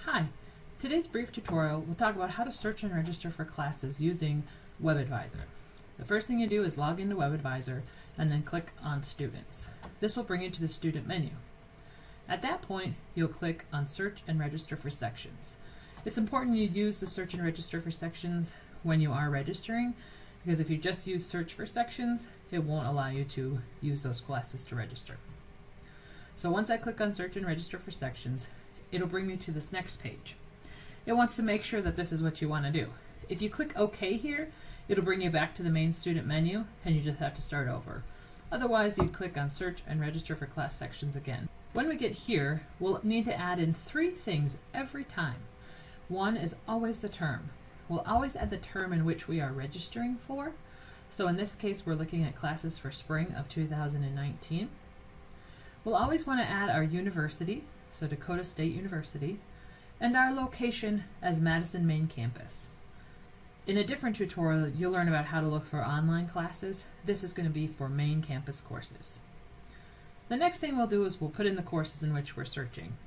Hi, today's brief tutorial will talk about how to search and register for classes using WebAdvisor. The first thing you do is log into WebAdvisor and then click on Students. This will bring you to the student menu. At that point, you'll click on Search and Register for Sections. It's important you use the Search and Register for Sections when you are registering, because if you just use Search for Sections, it won't allow you to use those classes to register. So once I click on Search and Register for Sections, it'll bring me to this next page. It wants to make sure that this is what you want to do. If you click OK here, it'll bring you back to the main student menu and you just have to start over. Otherwise, you'd click on Search and Register for Class Sections again. When we get here, we'll need to add in 3 things every time. One is always the term. We'll always add the term in which we are registering for. So in this case, we're looking at classes for spring of 2019. We'll always want to add our university, so Dakota State University, and our location as Madison Main Campus. In a different tutorial, you'll learn about how to look for online classes. This is going to be for main campus courses. The next thing we'll do is we'll put in the courses in which we're searching.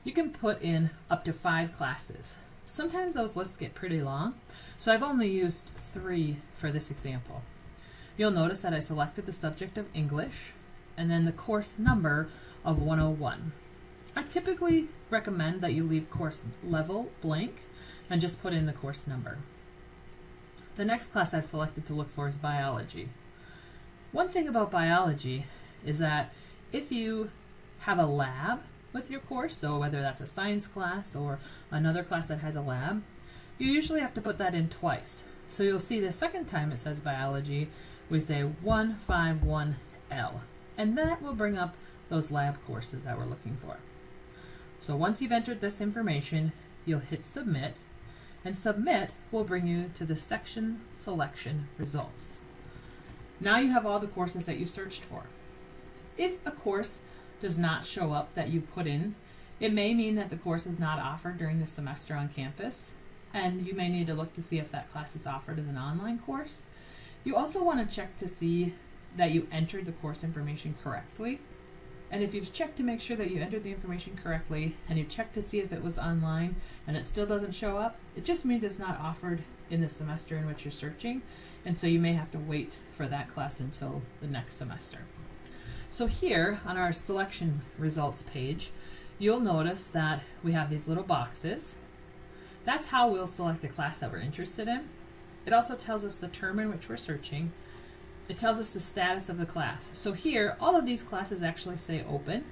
You can put in up to 5 classes. Sometimes those lists get pretty long, so I've only used 3 for this example. You'll notice that I selected the subject of English and then the course number of 101. I typically recommend that you leave course level blank and just put in the course number. The next class I've selected to look for is biology. One thing about biology is that if you have a lab with your course, so whether that's a science class or another class that has a lab, you usually have to put that in twice. So you'll see the second time it says biology, we say 151L, and that will bring up those lab courses that we're looking for. So once you've entered this information, you'll hit Submit, and Submit will bring you to the section selection results. Now you have all the courses that you searched for. If a course does not show up that you put in, it may mean that the course is not offered during the semester on campus, and you may need to look to see if that class is offered as an online course. You also want to check to see that you entered the course information correctly. And if you've checked to make sure that you entered the information correctly and you checked to see if it was online and it still doesn't show up, it just means it's not offered in the semester in which you're searching, and so you may have to wait for that class until the next semester. So here on our selection results page, you'll notice that we have these little boxes. That's how we'll select the class that we're interested in. It also tells us the term in which we're searching. It tells us the status of the class. So here, all of these classes actually say open,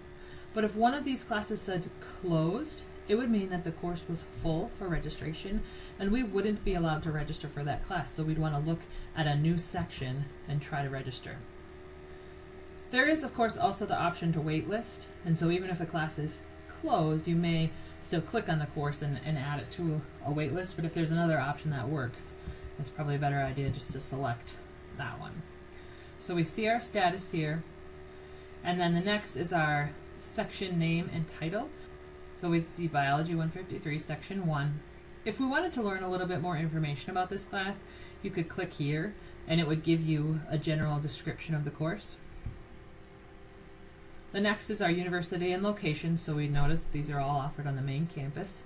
but if one of these classes said closed, it would mean that the course was full for registration, and we wouldn't be allowed to register for that class, so we'd want to look at a new section and try to register. There is, of course, also the option to waitlist, and so even if a class is closed, you may still click on the course and add it to a waitlist, but if there's another option that works, it's probably a better idea just to select that one. So we see our status here, and then the next is our section name and title. So we'd see Biology 153, Section 1. If we wanted to learn a little bit more information about this class, you could click here, and it would give you a general description of the course. The next is our university and location, so we notice these are all offered on the main campus.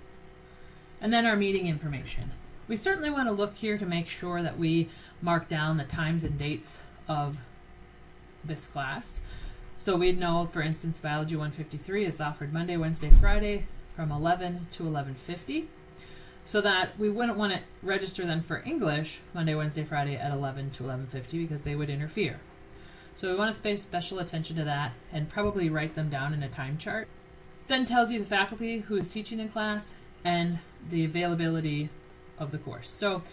And then our meeting information. We certainly want to look here to make sure that we mark down the times and dates of this class. So we'd know, for instance, Biology 153 is offered Monday, Wednesday, Friday from 11 to 11:50, so that we wouldn't want to register then for English Monday, Wednesday, Friday at 11 to 11:50 because they would interfere. So we want to pay special attention to that and probably write them down in a time chart. Then tells you the faculty who is teaching the class and the availability of the course. So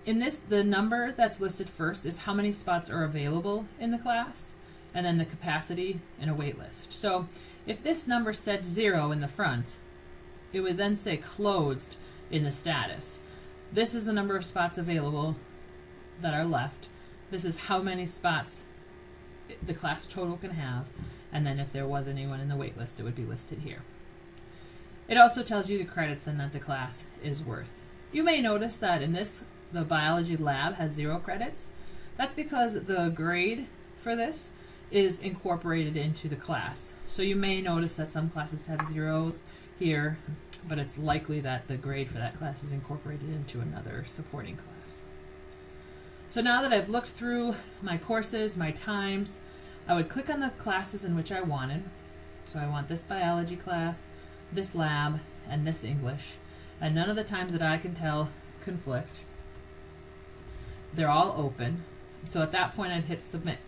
in this, the number that's listed first is how many spots are available in the class, and then the capacity in a wait list. So if this number said 0 in the front, it would then say closed in the status. This is the number of spots available that are left. This is how many spots the class total can have, and then if there was anyone in the wait list, it would be listed here. It also tells you the credits and that the class is worth. You may notice that in this, the biology lab has 0 credits. That's because the grade for this is incorporated into the class. So you may notice that some classes have zeros here, but it's likely that the grade for that class is incorporated into another supporting class. So now that I've looked through my courses, my times, I would click on the classes in which I wanted. So I want this biology class, this lab, and this English. And none of the times that I can tell conflict. They're all open. So at that point I'd hit submit.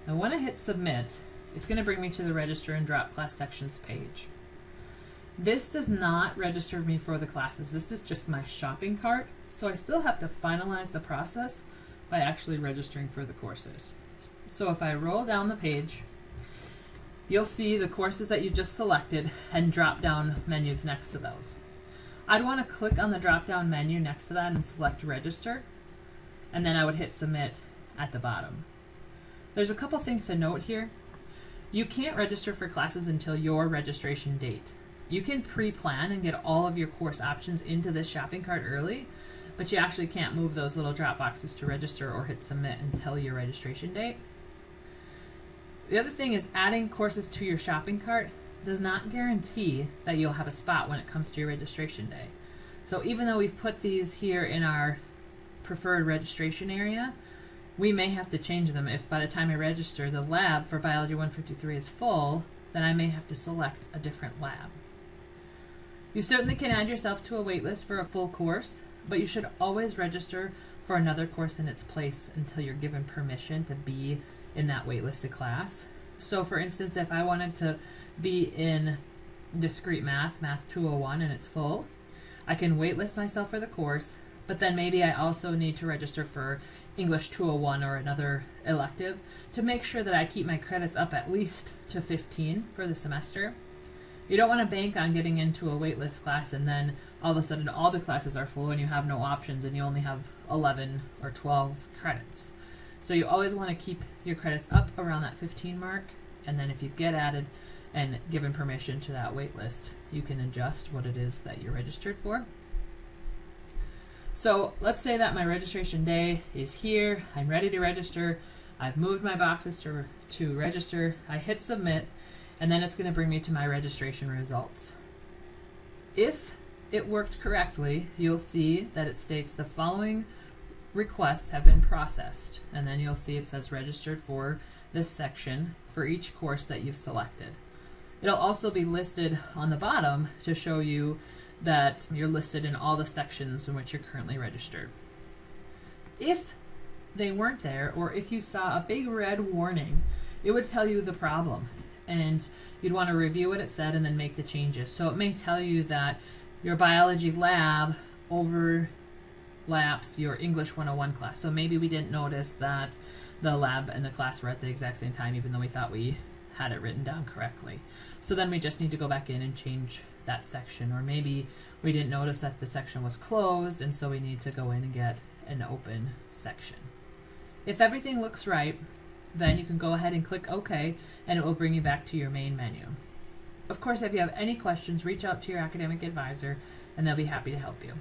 And when I hit submit, it's going to bring me to the register and drop class sections page. This does not register me for the classes. This is just my shopping cart. So I still have to finalize the process by actually registering for the courses. So if I roll down the page, you'll see the courses that you just selected and drop down menus next to those. I'd want to click on the drop down menu next to that and select register, and then I would hit submit at the bottom. There's a couple things to note here. You can't register for classes until your registration date. You can pre-plan and get all of your course options into this shopping cart early, but you actually can't move those little drop boxes to register or hit submit until your registration date. The other thing is adding courses to your shopping cart does not guarantee that you'll have a spot when it comes to your registration day. So even though we've put these here in our preferred registration area, we may have to change them if by the time I register the lab for Biology 153 is full, then I may have to select a different lab. You certainly can add yourself to a waitlist for a full course, but you should always register for another course in its place until you're given permission to be in that waitlisted class. So for instance, if I wanted to be in discrete math 201, and it's full, I can waitlist myself for the course, but then maybe I also need to register for English 201 or another elective to make sure that I keep my credits up at least to 15 for the semester. You don't want to bank on getting into a waitlist class and then all of a sudden all the classes are full and you have no options and you only have 11 or 12 credits. So you always want to keep your credits up around that 15 mark, and then if you get added and given permission to that waitlist, you can adjust what it is that you're registered for. So let's say that my registration day is here, I'm ready to register, I've moved my boxes to register, I hit submit, and then it's going to bring me to my registration results. If it worked correctly, you'll see that it states the following requests have been processed, and then you'll see it says registered for this section for each course that you've selected. It'll also be listed on the bottom to show you that you're listed in all the sections in which you're currently registered. If they weren't there, or if you saw a big red warning, it would tell you the problem, and you'd want to review what it said and then make the changes. So it may tell you that your biology lab overlaps your English 101 class. So maybe we didn't notice that the lab and the class were at the exact same time, even though we thought we had it written down correctly. So then we just need to go back in and change that section. Or maybe we didn't notice that the section was closed, and so we need to go in and get an open section. If everything looks right, then you can go ahead and click OK, and it will bring you back to your main menu. Of course, if you have any questions, reach out to your academic advisor, and they'll be happy to help you.